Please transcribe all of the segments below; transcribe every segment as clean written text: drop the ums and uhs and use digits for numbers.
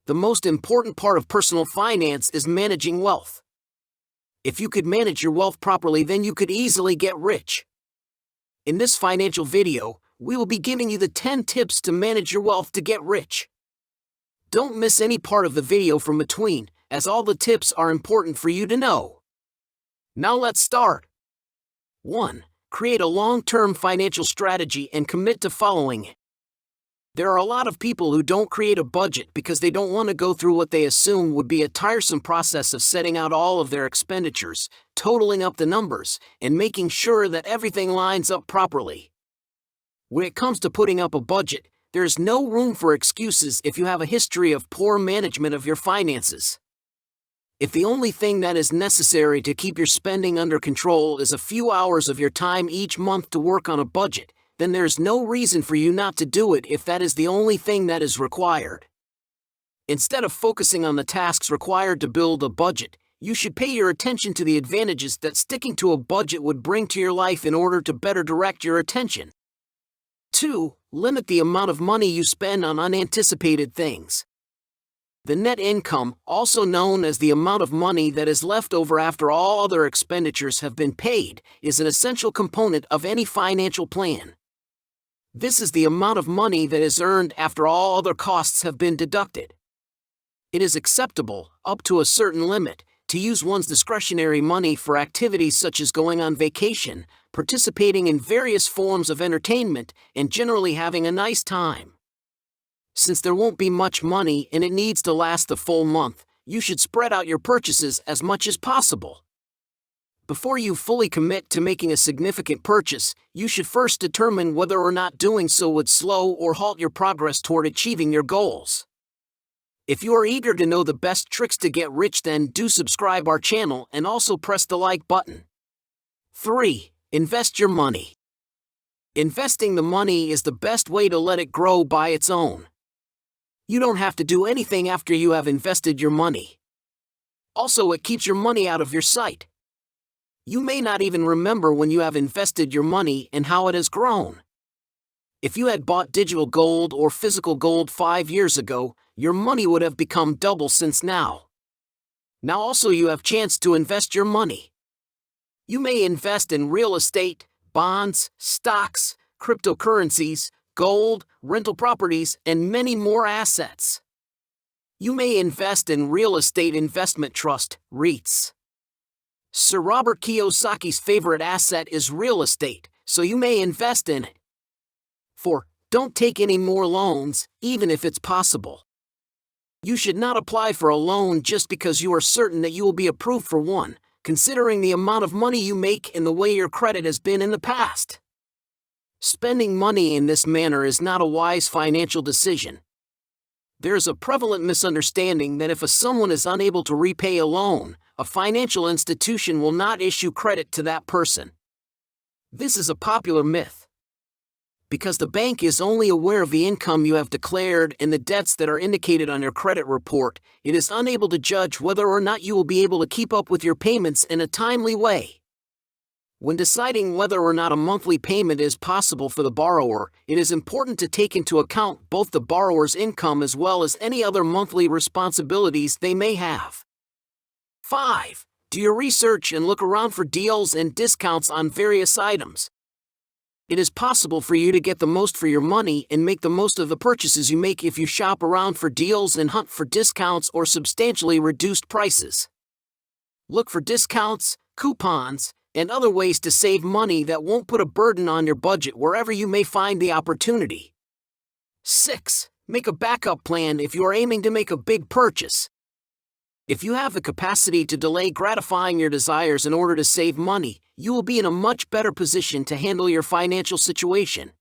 The most important part of personal finance is managing wealth. If you could manage your wealth properly, then you could easily get rich. In this financial video, we will be giving you the 10 tips to manage your wealth to get rich. Don't miss any part of the video from between, as all the tips are important for you to know. Now let's start. 1. Create a long-term financial strategy and commit to following it. There are a lot of people who don't create a budget because they don't want to go through what they assume would be a tiresome process of setting out all of their expenditures, totaling up the numbers, and making sure that everything lines up properly. When it comes to putting up a budget, there is no room for excuses if you have a history of poor management of your finances. If the only thing that is necessary to keep your spending under control is a few hours of your time each month to work on a budget, then there's no reason for you not to do it if that is the only thing that is required. Instead of focusing on the tasks required to build a budget, you should pay your attention to the advantages that sticking to a budget would bring to your life in order to better direct your attention. 2. Limit the amount of money you spend on unanticipated things. The net income, also known as the amount of money that is left over after all other expenditures have been paid, is an essential component of any financial plan. This is the amount of money that is earned after all other costs have been deducted. It is acceptable, up to a certain limit, to use one's discretionary money for activities such as going on vacation, participating in various forms of entertainment, and generally having a nice time. Since there won't be much money and it needs to last the full month, you should spread out your purchases as much as possible. Before you fully commit to making a significant purchase, you should first determine whether or not doing so would slow or halt your progress toward achieving your goals. If you are eager to know the best tricks to get rich, then do subscribe our channel and also press the like button. 3. Invest your money. Investing the money is the best way to let it grow by its own. You don't have to do anything after you have invested your money. Also, it keeps your money out of your sight. You may not even remember when you have invested your money and how it has grown. If you had bought digital gold or physical gold 5 years ago, your money would have become double since now. Now also you have chance to invest your money. You may invest in real estate, bonds, stocks, cryptocurrencies, gold, rental properties, and many more assets. You may invest in real estate investment trust, REITs. Sir Robert Kiyosaki's favorite asset is real estate, so you may invest in it. 4. Don't take any more loans, even if it's possible. You should not apply for a loan just because you are certain that you will be approved for one, considering the amount of money you make and the way your credit has been in the past. Spending money in this manner is not a wise financial decision. There is a prevalent misunderstanding that if someone is unable to repay a loan, a financial institution will not issue credit to that person. This is a popular myth. Because the bank is only aware of the income you have declared and the debts that are indicated on your credit report, it is unable to judge whether or not you will be able to keep up with your payments in a timely way. When deciding whether or not a monthly payment is possible for the borrower, it is important to take into account both the borrower's income as well as any other monthly responsibilities they may have. 5. Do your research and look around for deals and discounts on various items. It is possible for you to get the most for your money and make the most of the purchases you make if you shop around for deals and hunt for discounts or substantially reduced prices. Look for discounts, coupons, and other ways to save money that won't put a burden on your budget wherever you may find the opportunity. 6. Make a backup plan if you are aiming to make a big purchase. If you have the capacity to delay gratifying your desires in order to save money, you will be in a much better position to handle your financial situation.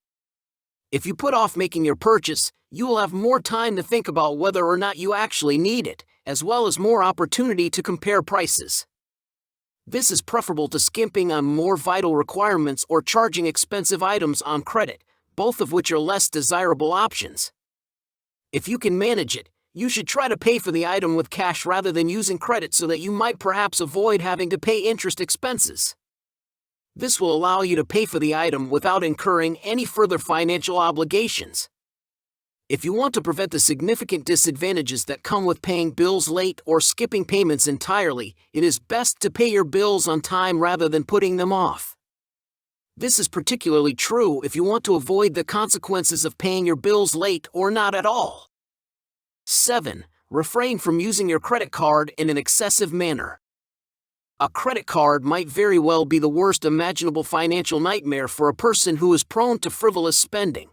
If you put off making your purchase, you will have more time to think about whether or not you actually need it, as well as more opportunity to compare prices. This is preferable to skimping on more vital requirements or charging expensive items on credit, both of which are less desirable options. If you can manage it, you should try to pay for the item with cash rather than using credit so that you might perhaps avoid having to pay interest expenses. This will allow you to pay for the item without incurring any further financial obligations. If you want to prevent the significant disadvantages that come with paying bills late or skipping payments entirely, it is best to pay your bills on time rather than putting them off. This is particularly true if you want to avoid the consequences of paying your bills late or not at all. 7. Refrain from using your credit card in an excessive manner. A credit card might very well be the worst imaginable financial nightmare for a person who is prone to frivolous spending.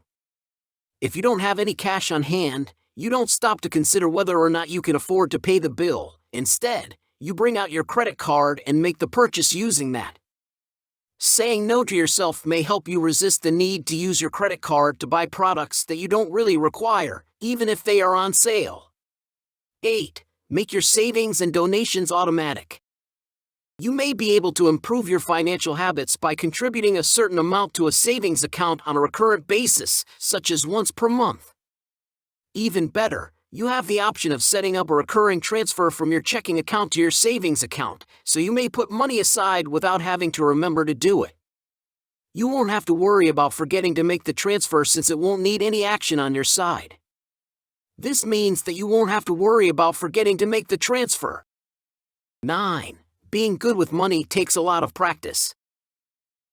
If you don't have any cash on hand, you don't stop to consider whether or not you can afford to pay the bill. Instead, you bring out your credit card and make the purchase using that. Saying no to yourself may help you resist the need to use your credit card to buy products that you don't really require, even if they are on sale. 8. Make your savings and donations automatic. You may be able to improve your financial habits by contributing a certain amount to a savings account on a recurrent basis, such as once per month. Even better, you have the option of setting up a recurring transfer from your checking account to your savings account, so you may put money aside without having to remember to do it. You won't have to worry about forgetting to make the transfer since it won't need any action on your side. This means that you won't have to worry about forgetting to make the transfer. 9. Being good with money takes a lot of practice.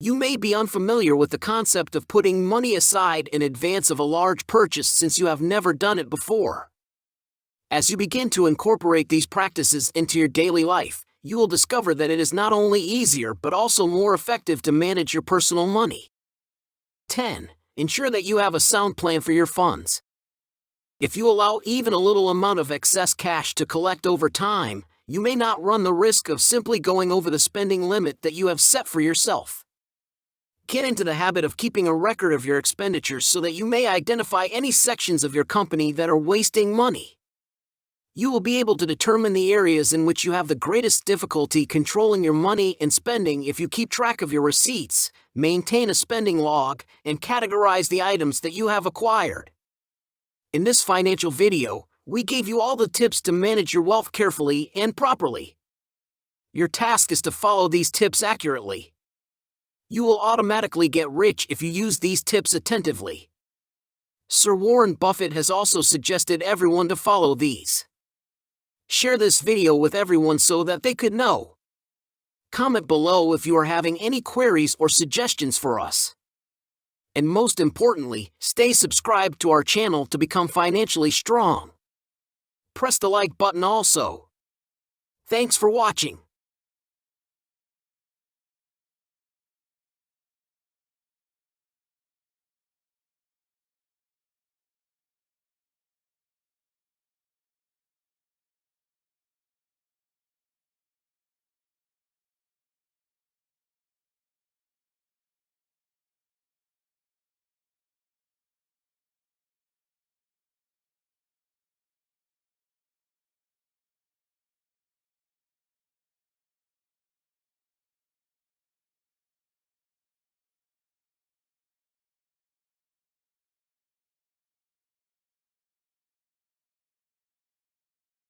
You may be unfamiliar with the concept of putting money aside in advance of a large purchase since you have never done it before. As you begin to incorporate these practices into your daily life, you will discover that it is not only easier but also more effective to manage your personal money. 10. Ensure that you have a sound plan for your funds. If you allow even a little amount of excess cash to collect over time, you may not run the risk of simply going over the spending limit that you have set for yourself. Get into the habit of keeping a record of your expenditures so that you may identify any sections of your company that are wasting money. You will be able to determine the areas in which you have the greatest difficulty controlling your money and spending if you keep track of your receipts, maintain a spending log, and categorize the items that you have acquired. In this financial video, we gave you all the tips to manage your wealth carefully and properly. Your task is to follow these tips accurately. You will automatically get rich if you use these tips attentively. Sir Warren Buffett has also suggested everyone to follow these. Share this video with everyone so that they could know. Comment below if you are having any queries or suggestions for us. And most importantly, stay subscribed to our channel to become financially strong. Press the like button also. Thanks for watching.